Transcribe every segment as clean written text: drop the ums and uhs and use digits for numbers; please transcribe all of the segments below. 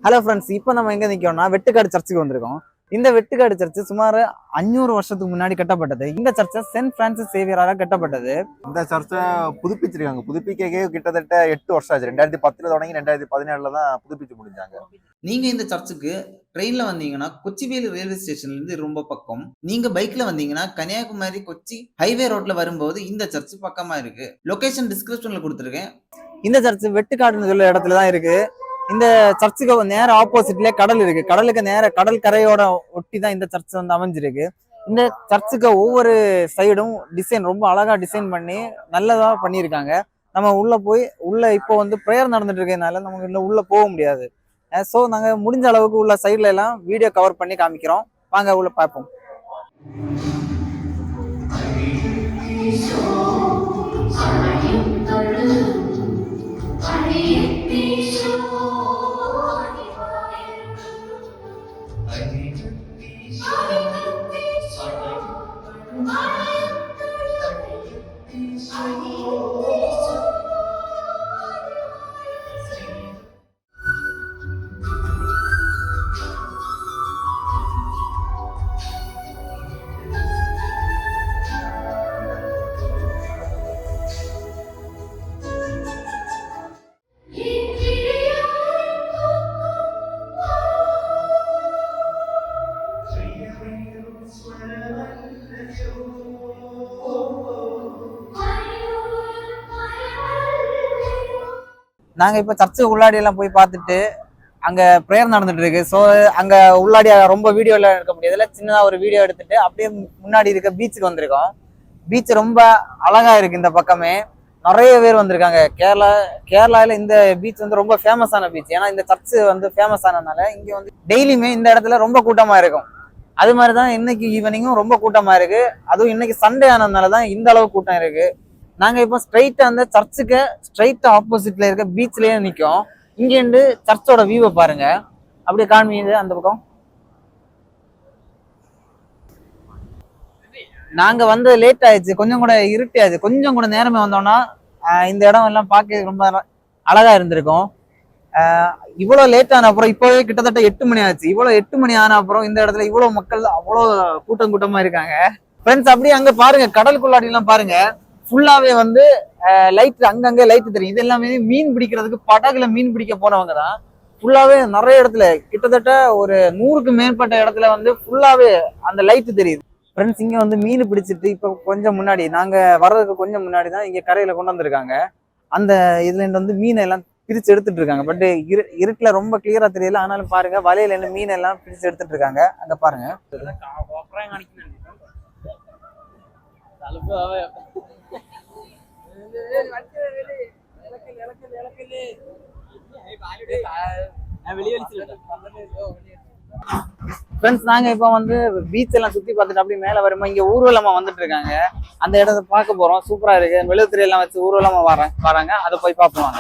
Hello friends, இப்போ நம்ம எங்க நிற்கிறோம்னா வெட்டுக்காடு சர்ச்சுக்கு வந்திருக்கோம். இந்த வெட்டுக்காடு சர்ச்சு சுமார் 500 வருஷத்துக்கு முன்னாடி கட்டப்பட்டது. இந்த சர்ச்சை சென்ட் பிரான்சிஸ் சேவியரால கட்டப்பட்டது. இந்த சர்ச்சை புதுப்பிச்சிருக்காங்க. புதுப்பிக்க கிட்டத்தட்ட 8 வருஷம் ஆச்சு. 2010 தொடங்கி 2017 தான் புதுப்பிச்சு முடிஞ்சாங்க. நீங்க இந்த சர்ச்சுக்கு ட்ரெயின்ல வந்தீங்கன்னா கொச்சிவேலி ரயில்வே ஸ்டேஷன்ல இருந்து ரொம்ப பக்கம். நீங்க பைக்ல வந்தீங்கன்னா கன்னியாகுமரி கொச்சி ஹைவே ரோட்ல வரும்போது இந்த சர்ச் பக்கமா இருக்கு. லொகேஷன் டிஸ்கிரிப்ஷன்ல கொடுத்துருக்கேன். இந்த சர்ச் வெட்டுக்காடுன்னு சொல்ல இடத்துல தான் இருக்கு. இந்த சர்ச்சுக்கு நேர ஆப்போசிட்ல கடல் இருக்கு. கடலுக்கு நேர கடல் கரையோட ஒட்டி தான் இந்த சர்ச் வந்து அமைஞ்சிருக்கு. இந்த சர்ச்சுக்கு ஒவ்வொரு சைடும் டிசைன் ரொம்ப அழகா டிசைன் பண்ணி நல்லதா பண்ணியிருக்காங்க. நம்ம உள்ள இப்போ வந்து ப்ரேயர் நடந்துட்டு இருக்கனால நமக்கு இன்னும் உள்ள போக முடியாது. ஸோ நாங்கள் முடிஞ்ச அளவுக்கு உள்ள சைட்ல எல்லாம் வீடியோ கவர் பண்ணி காமிக்கிறோம். வாங்க உள்ள பார்ப்போம். நாங்க இப்ப சர்ச்சுக்கு உள்ளாடி எல்லாம் போய் பார்த்துட்டு அங்க ப்ரேயர் நடந்துட்டு இருக்கு. ஸோ அங்க உள்ளாடி ரொம்ப வீடியோ எல்லாம் எடுக்க முடியாதுல, சின்னதா ஒரு வீடியோ எடுத்துட்டு அப்படியே முன்னாடி இருக்க பீச்சுக்கு வந்திருக்கோம். பீச் ரொம்ப அழகா இருக்கு. இந்த பக்கமே நிறைய பேர் வந்திருக்காங்க. கேரளால இந்த பீச் வந்து ரொம்ப ஃபேமஸான பீச். ஏன்னா இந்த சர்ச் வந்து ஃபேமஸ் ஆனதுனால இங்க வந்து டெய்லியுமே இந்த இடத்துல ரொம்ப கூட்டமா இருக்கும். அது மாதிரிதான் இன்னைக்கு ஈவினிங்கும் ரொம்ப கூட்டமா இருக்கு. அதுவும் இன்னைக்கு சண்டே ஆனதுனாலதான் இந்த அளவு கூட்டம் இருக்கு. நாங்க இப்போ ஸ்ட்ரைட்டா அந்த சர்ச்சுக்கு ஸ்ட்ரைட்டா ஆப்போசிட்ல இருக்க பீச்லயே நிற்கும். இங்க இருந்து சர்ச்சோட வியூவை பாருங்க. அப்படியே காண்பீங்க அந்த பக்கம். நாங்க வந்து லேட் ஆயிடுச்சு, கொஞ்சம் கூட இருட்டியாச்சு. கொஞ்சம் கூட நேரமே வந்தோம்னா இந்த இடம் எல்லாம் பார்க்க ரொம்ப அழகா இருந்திருக்கும். இவ்வளவு லேட் ஆன அப்புறம் இப்போவே கிட்டத்தட்ட 8 மணி ஆச்சு. இவ்வளவு 8 மணி ஆன அப்புறம் இந்த இடத்துல இவ்வளவு மக்கள் அவ்வளவு கூட்டமா இருக்காங்க. ஃப்ரெண்ட்ஸ், அப்படியே அங்க பாருங்க, கடலுக்குள்ளாடி எல்லாம் பாருங்க. ஃபுல்லாவே வந்து லைட், அங்கங்க லைட் தெரியும். இது எல்லாமே மீன் பிடிக்கிறதுக்கு படகுல மீன் பிடிக்க போனவங்க தான். ஃபுல்லாவே நிறைய இடத்துல கிட்டத்தட்ட ஒரு 100க்கு மேற்பட்ட இடத்துல வந்து ஃபுல்லாவே அந்த லைட் தெரியுது. ஃப்ரெண்ட்ஸ், இங்க வந்து மீன் பிடிச்சிட்டு இப்போ கொஞ்சம் முன்னாடி நாங்க வர்றதுக்கு கொஞ்சம் முன்னாடி தான் இங்க கரையில கொண்டு வந்திருக்காங்க. அந்த இதுல இருந்து வந்து மீனை எல்லாம் பிரிச்சு எடுத்துட்டு இருக்காங்க. பட் இருட்டுல ரொம்ப கிளியரா தெரியல. ஆனாலும் பாருங்க, வலையில இருந்து மீன் எல்லாம் பிரிச்சு எடுத்துட்டு இருக்காங்க. அங்க பாருங்க. ஃப்ரெண்ட்ஸ், நாங்க இப்போ வந்து பீச் எல்லாம் சுத்தி பார்த்துட்டு அப்படியே மேல வரும்போது இங்க ஊர்வலமா வந்துட்டு இருக்காங்க. அந்த இடத்த பார்க்க போறோம். சூப்பரா இருக்கு. மெழுகுதிரி எல்லாம் வச்சு ஊர்வலமா வராங்க. அதை போய் பார்ப்போம்.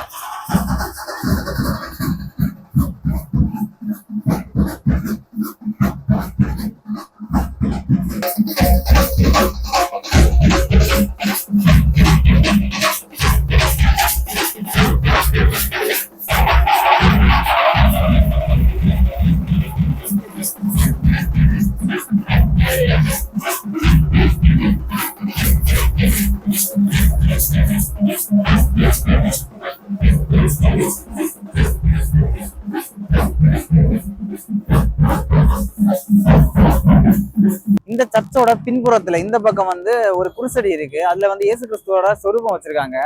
இந்த சர்ச்சோட பின்புறத்துல இந்த பக்கம் வந்து ஒரு குருசடி இருக்கு. அதுல வந்து இயேசு கிறிஸ்துவோட சொரூபம் வச்சிருக்காங்க.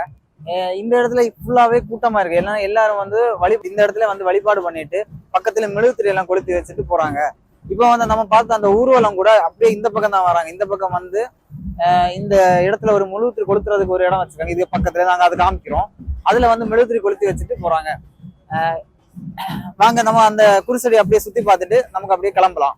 இந்த இடத்துல ஃபுல்லாவே கூட்டமா இருக்கு. எல்லாரும் வந்து இந்த இடத்துல வந்து வழிபாடு பண்ணிட்டு பக்கத்துல மெழுகுதிரி எல்லாம் கொளுத்தி வச்சுட்டு போறாங்க. இப்போ வந்து நம்ம பார்த்த அந்த ஊர்வலம் கூட அப்படியே இந்த பக்கம் தான் வராங்க. இந்த பக்கம் வந்து இந்த இடத்துல ஒரு மெழுகுதிரி கொளுத்துறதுக்கு ஒரு இடம் வச்சிருக்காங்க. இது பக்கத்துல நாங்க அதை காமிக்கிறோம். அதுல வந்து மெழுகுதிரி கொளுத்தி வச்சுட்டு போறாங்க. வாங்க நம்ம அந்த குருசடி அப்படியே சுத்தி பார்த்துட்டு நமக்கு அப்படியே கிளம்பலாம்.